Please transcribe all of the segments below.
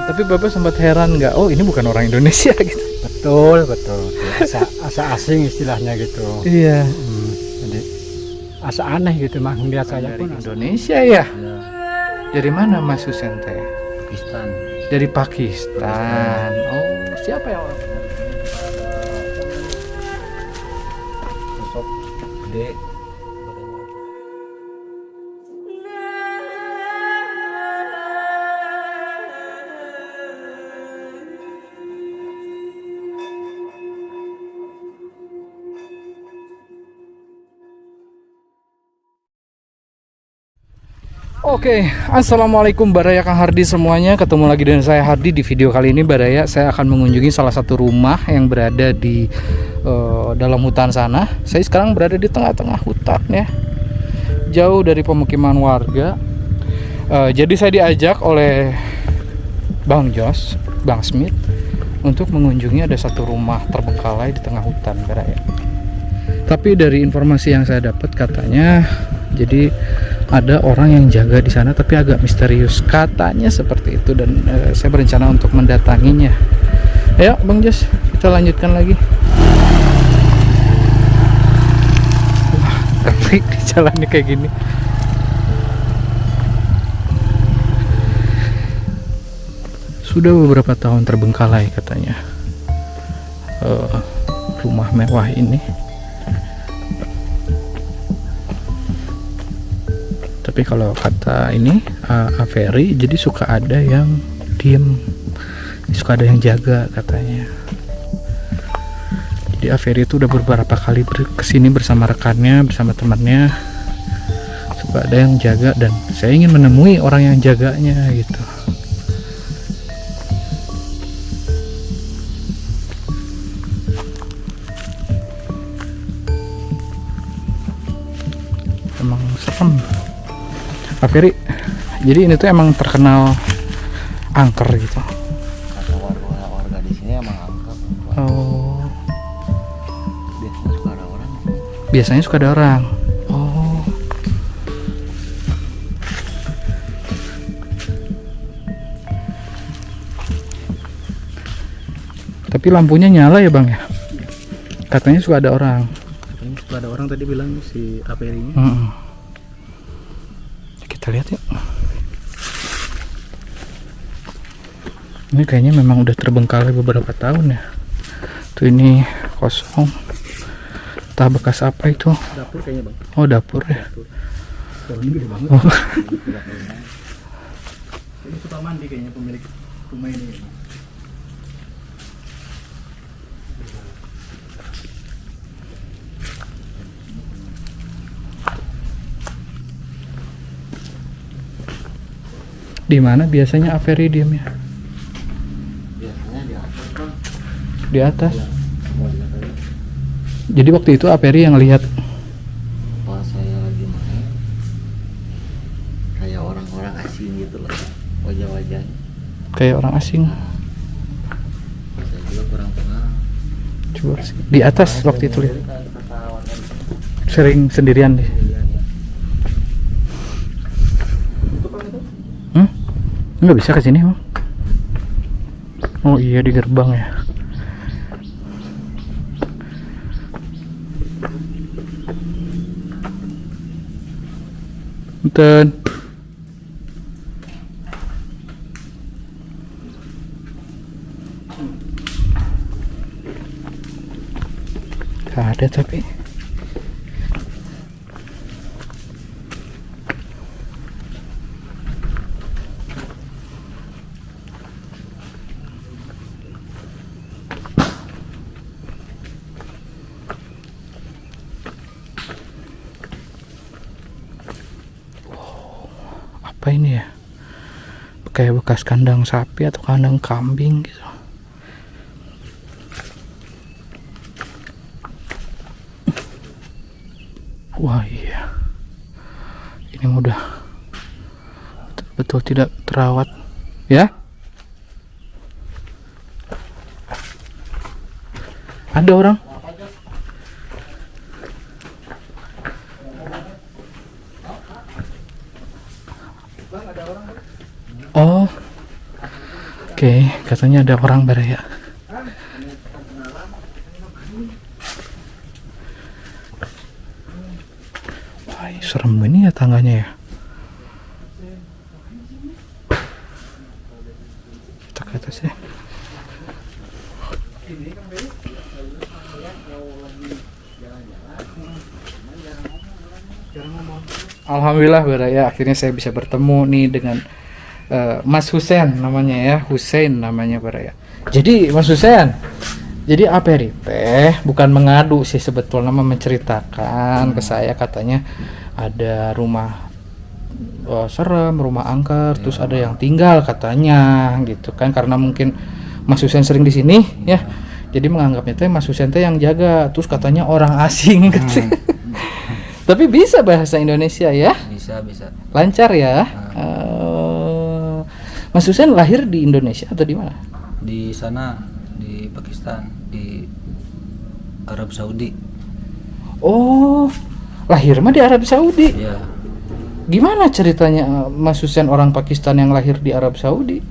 Tapi Bapak sempat heran nggak? Oh, ini bukan orang Indonesia gitu. Betul. Asa asing istilahnya gitu. Iya. Jadi asa aneh gitu mah ngeliat saya Dari pun. Indonesia ya? Ya, Dari mana Mas Husen teh? Pakistan. Dari Pakistan. Oh, siapa yang orang? Sosok gede. Oke, assalamualaikum Baraya Kang Hardi semuanya. Ketemu lagi dengan saya Hardi di video kali ini Baraya. Saya akan mengunjungi salah satu rumah yang berada di dalam hutan sana. Saya sekarang berada di tengah-tengah hutan ya, jauh dari pemukiman warga. Jadi saya diajak oleh Bang Jos, Bang Smith, untuk mengunjungi ada satu rumah terbengkalai di tengah hutan Baraya. Tapi dari informasi yang saya dapat katanya, jadi ada orang yang jaga di sana tapi agak misterius katanya seperti itu, dan saya berencana untuk mendatanginya. Ayo Bang Jos, kita lanjutkan lagi. Wah, ngeri di jalannya kayak gini. Sudah beberapa tahun terbengkalai katanya rumah mewah ini. Tapi kalau kata ini Averi, jadi suka ada yang diem, suka ada yang jaga katanya. Jadi Averi itu udah beberapa kali kesini bersama rekannya, bersama temannya, suka ada yang jaga, dan saya ingin menemui orang yang jaganya gitu. Emang serem Averi. Jadi ini tuh emang terkenal angker gitu. Kata warga di sini emang angker. Oh, Biasanya suka ada orang. biasanya suka ada orang. Oh, tapi lampunya nyala ya Bang ya? Katanya suka ada orang. Katanya suka ada orang, tadi bilang si Averinya. Kita lihat yuk. Ini kayaknya memang udah terbengkalai beberapa tahun ya. Tuh ini kosong. Entah bekas apa itu. Dapur kayaknya Bang. Oh, dapur ya. Oh, ini gede banget. Oh. Ini suka mandi kayaknya pemilik rumah ini. Di mana biasanya Averi diamnya? Biasanya di atas Bang. Di atas. Mau di atas. Jadi waktu itu Averi yang lihat. Pas saya lagi main, kayak orang-orang asing gitu loh, wajah-wajahnya. Kayak orang asing. Saya juga kurang kenal. Coba sih. Di atas waktu itu lihat. Sering sendirian deh. Nggak bisa ke sini, Bang. Oh iya, di gerbang ya. Punten. Gak ada tapi. Apa ini ya? Kayak bekas kandang sapi atau kandang kambing gitu. Wah iya, ini udah betul-betul tidak terawat ya. Ada orang. Oh, Oke, katanya ada orang Baraya. Wah, serem ini ya tangganya ya. Kita ke atas ya. Alhamdulillah Baraya, akhirnya saya bisa bertemu nih dengan Mas Husein namanya ya, Husein namanya Baraya. Jadi Mas Husein, jadi apa ya teh? Bukan mengadu sih sebetulnya, menceritakan ke saya katanya ada rumah serem, rumah angker, terus ada yang tinggal katanya gitu kan, karena mungkin Mas Husein sering di sini ya. Jadi menganggapnya teh Mas Husein teh yang jaga, terus katanya orang asing gitu. Tapi bisa bahasa Indonesia ya? Bisa. Lancar ya? Mas Husein lahir di Indonesia atau di mana? Di sana, di Pakistan, di Arab Saudi. Oh, lahir mah di Arab Saudi. Ya, Gimana ceritanya Mas Husein orang Pakistan yang lahir di Arab Saudi?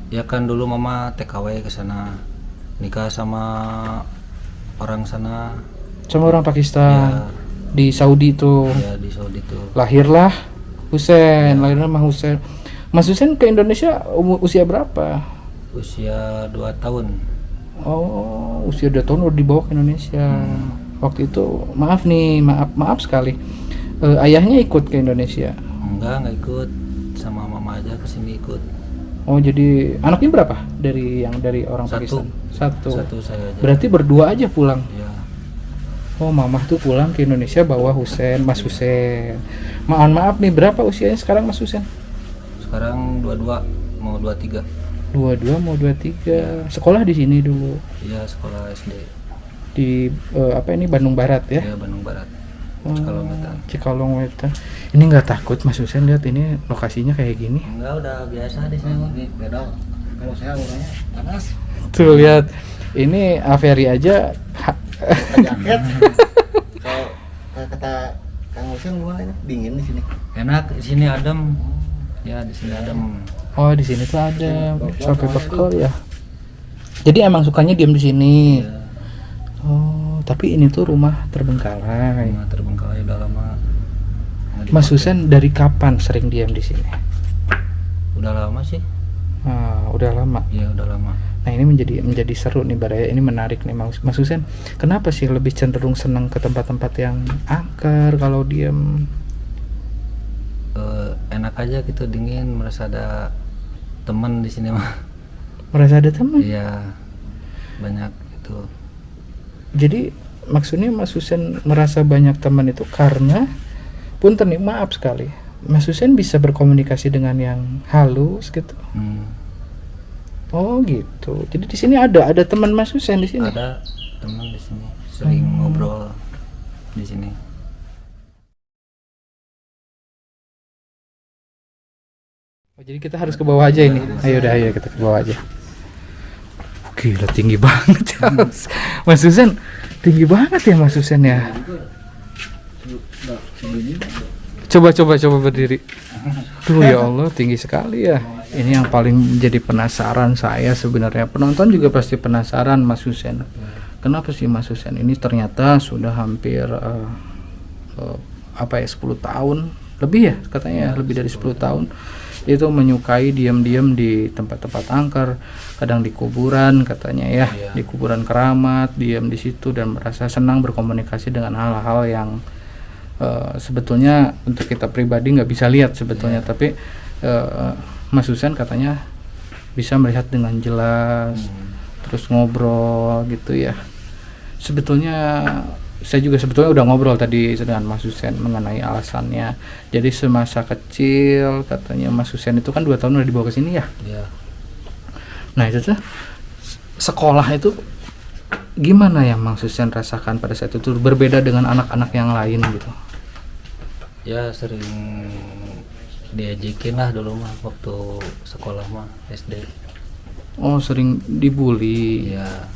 ya kan dulu mama TKW ke sana, nikah sama orang sana. Sama orang Pakistan di Saudi itu. Ya di Saudi tuh. Lahirlah Husein, lahirlah Mas Husein. Mas Husein ke Indonesia usia berapa? Usia 2 tahun. Oh, usia 2 tahun udah dibawa ke Indonesia. Waktu itu maaf sekali. Ayahnya ikut ke Indonesia. Enggak ikut, sama mama aja kesini ikut. Oh, jadi anaknya berapa dari orang Satu. Pakistan? Satu. Satu saya aja. Berarti berdua aja pulang. Ya, Oh, mamah tuh pulang ke Indonesia bawa Mas Husein. Maaf nih, berapa usianya sekarang Mas Husein? sekarang 22 mau 23. 22 mau 23. Sekolah di sini dulu. Iya, sekolah SD. Di Bandung Barat ya? Ya, Bandung Barat. Oh, Cikalong Wetan. Cikalong Wetan. Ini nggak takut Mas Husein lihat ini lokasinya kayak gini? Enggak, udah biasa di sini mah. Beda. Kalau saya orangnya panas. Tuh lihat. Ini Averi aja jaket. Kalau kata Kang Husein gimana ini? Dingin di sini. Enak di sini adem. Ya, di sini adem. Oh, di sini tuh ada sampai bekal ya. Jadi emang sukanya diam di sini. Ya, Oh, tapi ini tuh rumah terbengkalai. rumah terbengkalai udah lama. nggak Mas dipakai. Husein dari kapan sering diam di sini? Udah lama sih. Udah lama. Ya, udah lama. Nah, ini menjadi seru nih Baraya. Ini menarik nih Mas Husein. Kenapa sih lebih cenderung senang ke tempat-tempat yang angker kalau diam? Enak aja gitu, dingin, merasa ada teman di sini mah. Merasa ada teman. Iya, banyak itu. Jadi maksudnya Mas Husein merasa banyak teman itu karena punten nih, maaf sekali. Mas Husein bisa berkomunikasi dengan yang halus gitu. Oh gitu. Jadi di sini ada teman Mas Husein di sini. Ada teman di sini, sering ngobrol di sini. Oh, jadi kita harus ke bawah aja ini. Ayo kita ke bawah aja. Gila tinggi banget ya. Mas Husein tinggi banget ya Mas Husein ya. Coba berdiri. Tuh ya Allah, tinggi sekali ya. Ini yang paling jadi penasaran saya sebenarnya. Penonton juga pasti penasaran Mas Husein. Kenapa sih Mas Husein ini ternyata sudah hampir 10 tahun lebih ya katanya, lebih dari 10 tahun itu menyukai diam-diam di tempat-tempat angker, kadang di kuburan katanya ya, di kuburan keramat, diam di situ dan merasa senang berkomunikasi dengan hal-hal yang sebetulnya untuk kita pribadi nggak bisa lihat sebetulnya, tapi Mas Husein katanya bisa melihat dengan jelas, terus ngobrol gitu ya. Sebetulnya saya juga sebetulnya udah ngobrol tadi dengan Mas Husein mengenai alasannya. Jadi semasa kecil katanya Mas Husein itu kan 2 tahun udah dibawa ke sini ya. Iya. Nah itu tuh sekolah itu gimana yang Mas Husein rasakan pada saat itu berbeda dengan anak-anak yang lain gitu? Ya, sering diajakin lah dulu mah waktu sekolah mah SD. Oh, sering dibully. Ya,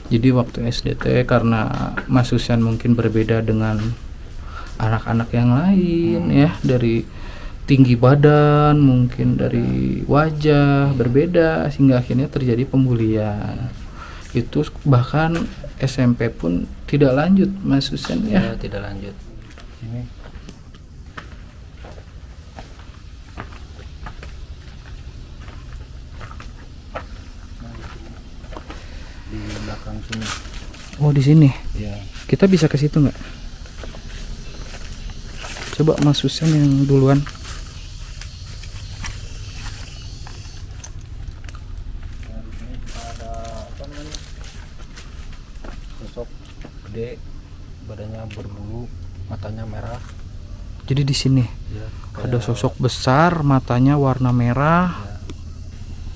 Jadi waktu SDT karena Mas Husein mungkin berbeda dengan anak-anak yang lain ya, dari tinggi badan, mungkin dari wajah berbeda sehingga akhirnya terjadi pembulian. Itu bahkan SMP pun tidak lanjut Mas Husen ya. Ya, tidak lanjut. Ini. Di belakang sini. Oh di sini. Ya. Kita bisa ke situ nggak? Coba Mas Husen yang duluan. Ada apa namanya? Sosok gede, badannya berbulu, matanya merah. Jadi di sini Ya, ada sosok besar, matanya warna merah. ya,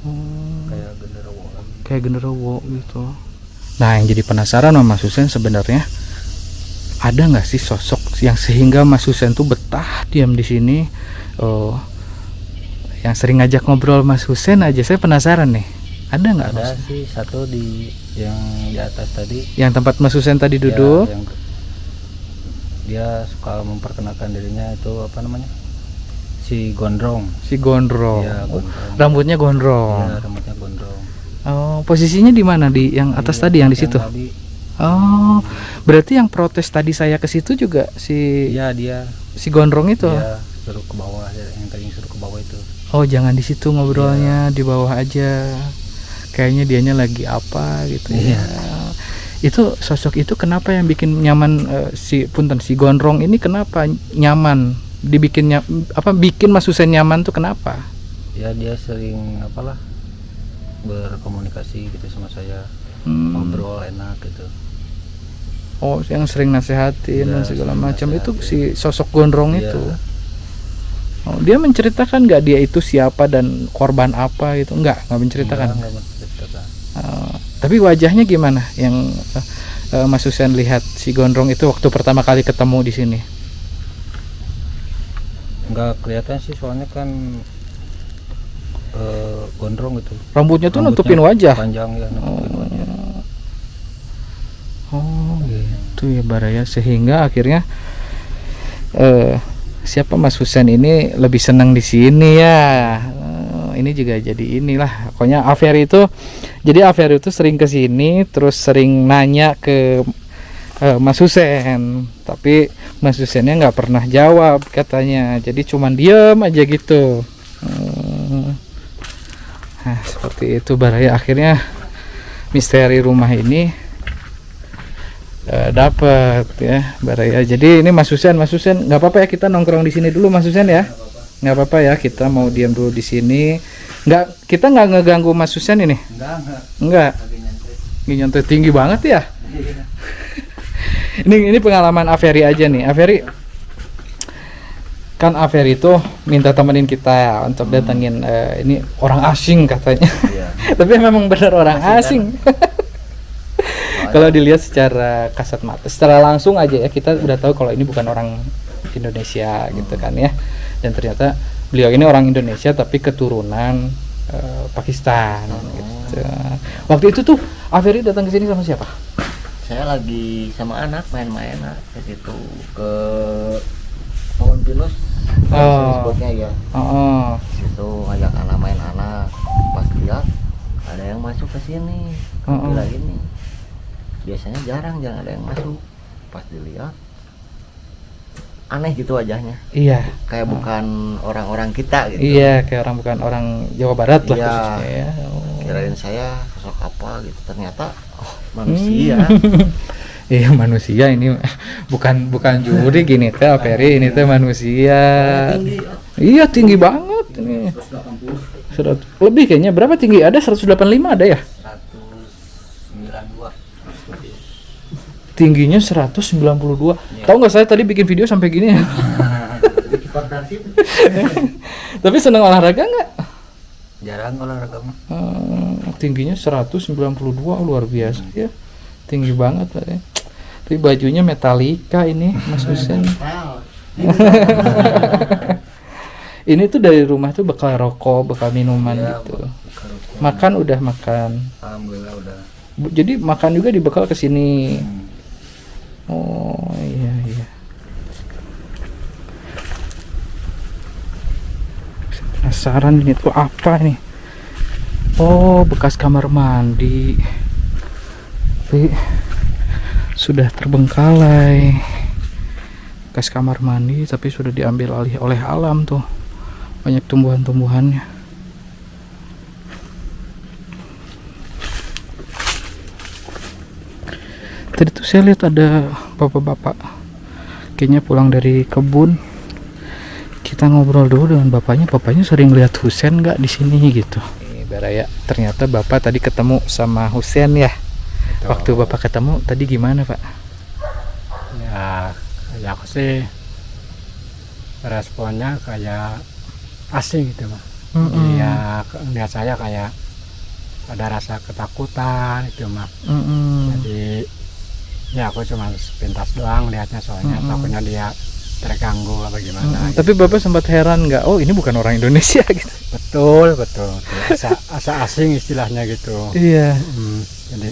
Hmm, kayak genderuwo lagi. kayak genderuwo gitu. Nah, yang jadi penasaran sama Mas Husen sebenarnya ada nggak sih sosok yang sehingga Mas Husen tuh betah diam di sini? Oh, yang sering ngajak ngobrol Mas Husen aja, saya penasaran nih. Ada nggak Ada Mas? sih satu di yang di atas tadi. Yang tempat Mas Husen tadi duduk? Ya, yang dia suka memperkenalkan dirinya itu apa namanya? Si gondrong. Si gondrong. Ya, Oh, gondrong. rambutnya gondrong. Ya, rambutnya gondrong. Oh, posisinya di mana? Di yang atas Iya, tadi, yang di situ. tadi. Oh, berarti yang protes tadi saya ke situ juga si Iya, dia gondrong itu. dia suruh ke bawah ya, yang tadi suruh ke bawah itu. Oh, jangan di situ ngobrolnya, di bawah aja. Kayaknya dianya lagi apa gitu ya. Itu sosok itu kenapa yang bikin nyaman si gondrong ini kenapa nyaman? Dibikin bikin Mas Husen nyaman tuh kenapa? Ya, dia sering apalah berkomunikasi gitu sama saya. Ngobrol enak gitu. Oh, yang sering nasehatin dan Ya, segala sering macam itu nasehatin. si sosok gondrong Iya. itu. Oh, dia menceritakan nggak dia itu siapa dan korban apa gitu? Nggak menceritakan. Enggak menceritakan. Tapi wajahnya gimana yang Mas Husen lihat si gondrong itu waktu pertama kali ketemu di sini? Enggak kelihatan sih soalnya kan gondrong gitu. Rambutnya tuh Rambutnya nutupin wajah. Panjang ya, nutupin wajah. Oh, gitu ya Baraya, sehingga akhirnya siapa Mas Husen ini lebih senang di sini ya. Ini juga jadi inilah pokoknya Aferi itu. Jadi Aferi itu sering ke sini terus sering nanya ke Mas Husen, tapi Mas Husennya nggak pernah jawab katanya, jadi cuman diem aja gitu. Nah, seperti itu Baraya, akhirnya misteri rumah ini dapat ya Baraya. Jadi ini Mas Husen nggak apa-apa ya kita nongkrong di sini dulu Mas Husen ya? Nggak apa-apa ya kita mau diam dulu di sini. Kita nggak ngeganggu Mas Husen ini? Enggak. Ini nyantai tinggi banget ya. Ini pengalaman Aferi aja nih. Aferi kan Aferi itu minta temenin kita untuk datengin ini orang asing katanya. Tapi memang benar orang asing. Kalau dilihat secara kasat mata, secara langsung aja ya kita udah tahu kalau ini bukan orang Indonesia gitu kan ya. Dan ternyata beliau ini orang Indonesia tapi keturunan Pakistan gitu. Waktu itu tuh Aferi datang ke sini sama siapa? Saya lagi sama anak main-main ke situ ke Pohon Pinus. Spotnya ya. Situ ngajak anak main anak. Pas lihat ada yang masuk ke sini. Gila ini. Biasanya jarang ada yang masuk. Pas dilihat aneh gitu wajahnya. Iya. Kayak bukan orang-orang kita gitu. Iya, kayak bukan orang Jawa Barat lah Iya. khususnya ya. Kirain saya sosok apa gitu, ternyata manusia. Iya, manusia ini bukan juri gini teh Aferi, ini teh manusia. Iya, tinggi banget ini. 100 lebih kayaknya. Berapa tinggi? Ada 185 ada ya? 192. Tingginya 192. Tahu nggak saya tadi bikin video sampai gini ya? Tapi seneng olahraga nggak? Jarang olahraga mah. Tingginya 192, luar biasa ya. Tinggi banget Pak ya. Tapi bajunya Metallica ini Mas Husen. Ini tuh dari rumah tuh bekal rokok, bekal minuman Ya, gitu. bekal rokok. Makan udah makan. Alhamdulillah udah. Jadi makan juga dibekal ke sini. Oh iya. Penasaran ini tuh apa nih? Oh, bekas kamar mandi. Tapi sudah terbengkalai. Bekas kamar mandi tapi sudah diambil alih oleh alam tuh. Banyak tumbuhan-tumbuhannya. Tadi tuh saya lihat ada bapak-bapak kayaknya pulang dari kebun. Kita ngobrol dulu dengan bapaknya. Bapaknya sering lihat Husen nggak di sini gitu. Baraya, ternyata bapak tadi ketemu sama Husen ya. Betul. Waktu bapak ketemu tadi gimana pak? Ya aku sih responnya kayak asing gitu mah. Dia lihat saya kayak ada rasa ketakutan itu mah. Jadi ya aku cuma sepintas doang lihatnya, soalnya takutnya dia terganggu apa gimana. Tapi bapak sempat heran nggak? Oh ini bukan orang Indonesia gitu. Betul. Asa asing istilahnya gitu. Iya. Jadi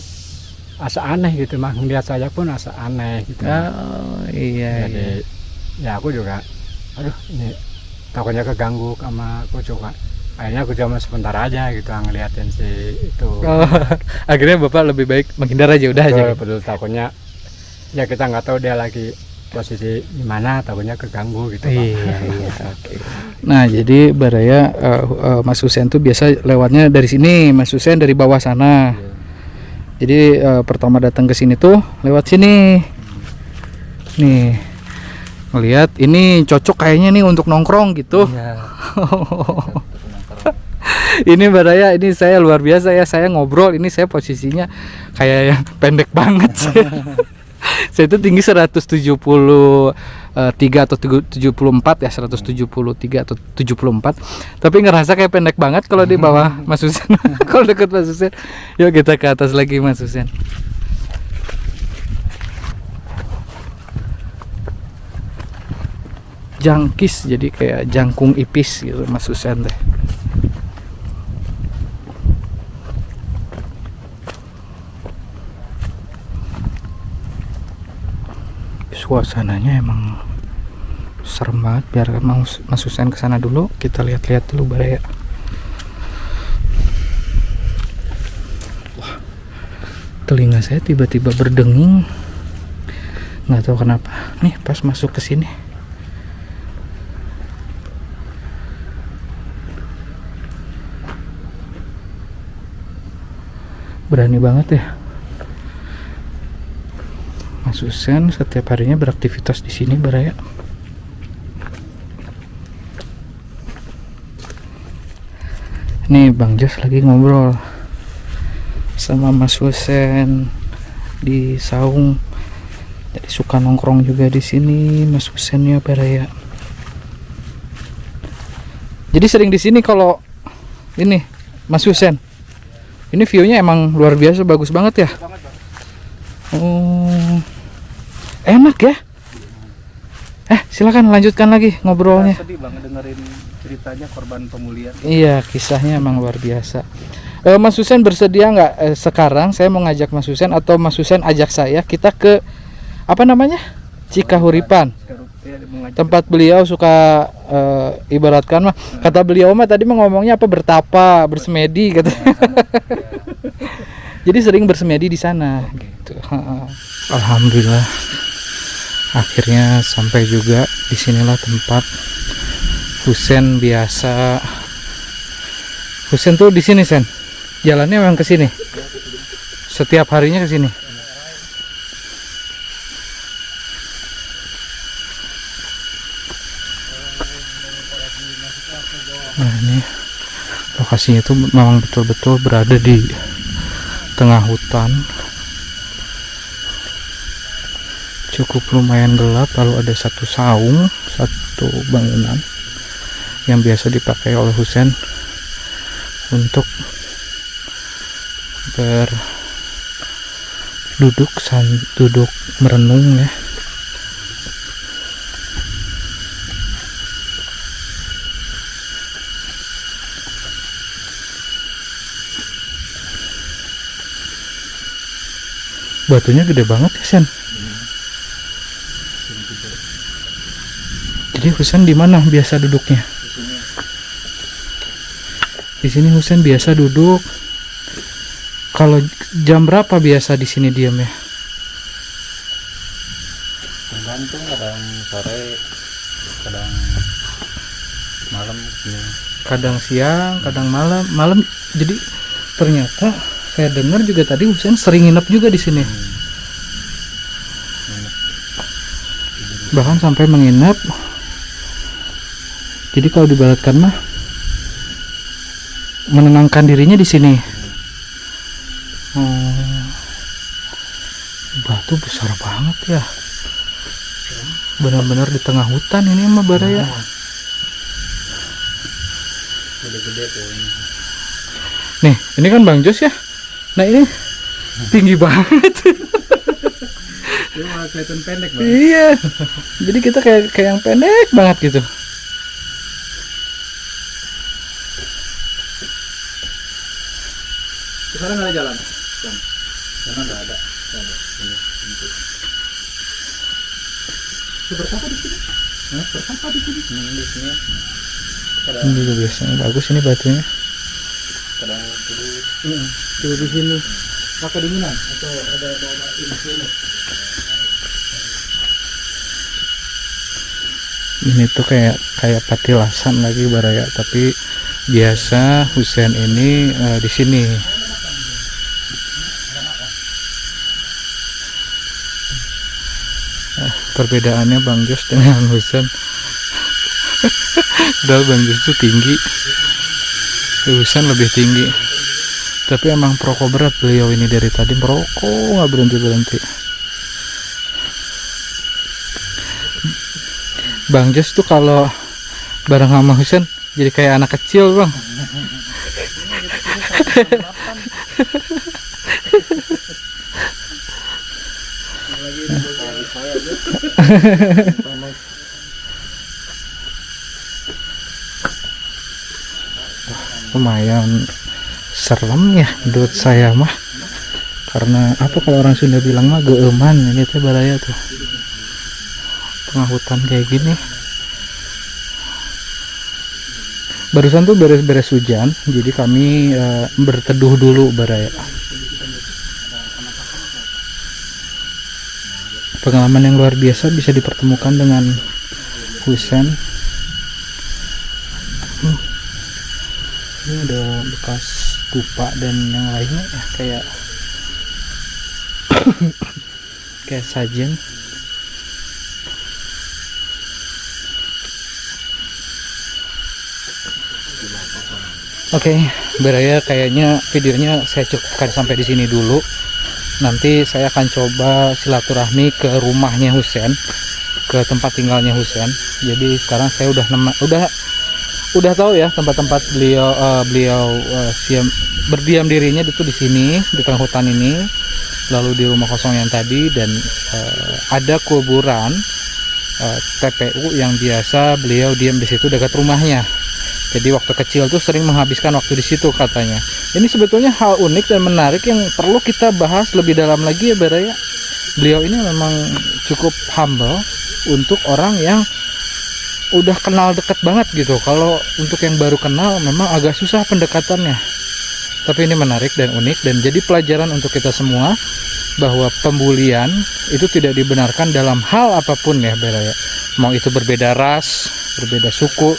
asa aneh gitu mah, lihat saya pun asa aneh gitu. Oh iya. Jadi ya aku juga, aduh ini takutnya keganggu sama aku juga. Akhirnya aku cuma sebentar aja gitu ngeliatin si itu. Oh, akhirnya bapak lebih baik menghindar aja udah aja. Betul, takutnya ya kita nggak tahu dia lagi posisi gimana, takutnya keganggu gitu. Iya. Oke. Nah jadi Baraya, Mas Husen tuh biasa lewatnya dari sini, Mas Husen dari bawah sana. Jadi pertama datang ke sini tuh lewat sini. Nih ngelihat ini cocok kayaknya nih untuk nongkrong gitu. Iya. Ini Baraya, ini saya luar biasa ya, saya ngobrol ini saya posisinya kayak yang pendek banget. Saya itu tinggi 173 atau 74 ya, 173 atau 74. Tapi ngerasa kayak pendek banget kalau di bawah Mas Husen. Kalau dekat Mas Husen. Yuk kita ke atas lagi Mas Husen. Jangkis, jadi kayak jangkung ipis gitu Mas Husen deh. Suasananya emang serem banget. Biar Mas Husen kesana dulu, kita lihat-lihat dulu Baraya. Wah, telinga saya tiba-tiba berdenging, nggak tahu kenapa. Nih pas masuk ke sini, berani banget ya. Mas Husen setiap harinya beraktivitas di sini Baraya. Nih Bang Jas lagi ngobrol sama Mas Husen di saung. Jadi suka nongkrong juga di sini Mas Husen ya Baraya. Jadi sering di sini kalau ini Mas Husen. Ini view-nya emang luar biasa, bagus banget ya. Oh. Enak ya. Silakan lanjutkan lagi ngobrolnya. Sedih banget dengerin ceritanya korban pemulihan. Iya, kisahnya emang luar biasa. Mas Husen bersedia nggak sekarang saya mau ngajak Mas Husen atau Mas Husen ajak saya, kita ke apa namanya? Cikahuripan. Tempat beliau suka ibaratkan mah, kata beliau mah tadi ngomongnya apa, bertapa, bersemedi kata. Jadi sering bersemedi di sana gitu. Alhamdulillah. Akhirnya sampai juga, disinilah tempat Husen biasa. Husen tuh di sini Sen. Jalannya memang ke sini. Setiap harinya ke sini. Nah ini lokasinya itu memang betul-betul berada di tengah hutan. Cukup lumayan gelap, lalu ada satu saung, satu bangunan yang biasa dipakai oleh Husen untuk duduk merenung ya. Batunya gede banget ya Sen. Jadi Husen di mana biasa duduknya? Di sini Husen biasa duduk. Kalau jam berapa biasa di sini diam ya? Tergantung, kadang sore, kadang malam gini. Kadang siang, kadang malam. Jadi ternyata saya dengar juga tadi Husen sering nginep juga di sini. Bahkan sampai menginap. Jadi kalau dibaratkan mah menenangkan dirinya di sini. Batu besar banget ya. Benar-benar di tengah hutan ini mah Baraya. Gede-gede tuh ini. Nih, ini kan Bang Jos ya. Nah ini tinggi banget. Dia malah kelihatan pendek Bang. Iya. Jadi kita kayak yang pendek banget gitu. Sekarang nggak ada jalan. Sana nggak ada. Ini pintu. Berapa di sini? Berapa di sini? Di sini Ini juga biasanya bagus ini batunya. kadang tidur. Coba di sini. Apa kedinginan atau ada bawa ini? Ini tuh kayak patilasan lagi Baraya, tapi biasa Husen ini di sini. Perbedaannya Bang Jos dengan Husen. Padahal Bang Jos itu tinggi, Husen lebih tinggi. Tapi emang perokok berat beliau ini, dari tadi merokok nggak berhenti. Bang Jos tuh kalau bareng sama Husen jadi kayak anak kecil Bang. Lumayan serem ya menurut saya mah, karena apa kalau orang Sunda bilang mah geeman. Ini teh Baraya tuh tengah hutan kayak gini. Barusan tuh beres-beres hujan, jadi kami berteduh dulu Baraya. Pengalaman yang luar biasa bisa dipertemukan dengan Husen. Ini ada bekas dupa dan yang lainnya ya, kayak sajen. Oke, Baraya, kayaknya videonya saya cukupkan sampai di sini dulu. Nanti saya akan coba silaturahmi ke rumahnya Husen, ke tempat tinggalnya Husen. Jadi sekarang saya udah tahu ya tempat-tempat beliau berdiam dirinya itu di sini, di tengah hutan ini, lalu di rumah kosong yang tadi, dan ada kuburan TPU yang biasa beliau diam di situ dekat rumahnya. Jadi waktu kecil tuh sering menghabiskan waktu di situ katanya. Ini sebetulnya hal unik dan menarik yang perlu kita bahas lebih dalam lagi ya Baraya. Beliau ini memang cukup humble untuk orang yang udah kenal dekat banget gitu. Kalau untuk yang baru kenal memang agak susah pendekatannya. Tapi ini menarik dan unik, dan jadi pelajaran untuk kita semua bahwa pembulian itu tidak dibenarkan dalam hal apapun ya Baraya. Mau itu berbeda ras, berbeda suku,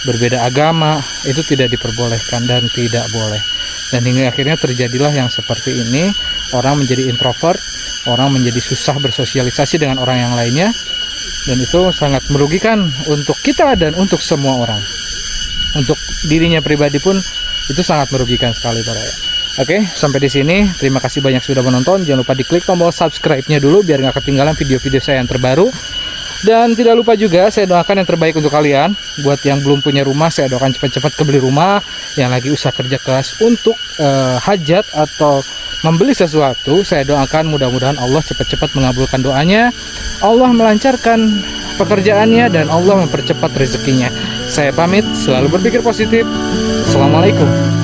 berbeda agama, itu tidak diperbolehkan dan tidak boleh. Dan hingga akhirnya terjadilah yang seperti ini. Orang menjadi introvert, orang menjadi susah bersosialisasi dengan orang yang lainnya, dan itu sangat merugikan untuk kita dan untuk semua orang. Untuk dirinya pribadi pun itu sangat merugikan sekali Baraya. Oke, sampai di sini. Terima kasih banyak sudah menonton. Jangan lupa diklik tombol subscribe-nya dulu biar nggak ketinggalan video-video saya yang terbaru. Dan tidak lupa juga, saya doakan yang terbaik untuk kalian. Buat yang belum punya rumah, saya doakan cepat-cepat kebeli rumah. Yang lagi usaha kerja keras untuk hajat atau membeli sesuatu, saya doakan mudah-mudahan Allah cepat-cepat mengabulkan doanya, Allah melancarkan pekerjaannya, dan Allah mempercepat rezekinya. Saya pamit, selalu berpikir positif. Assalamualaikum.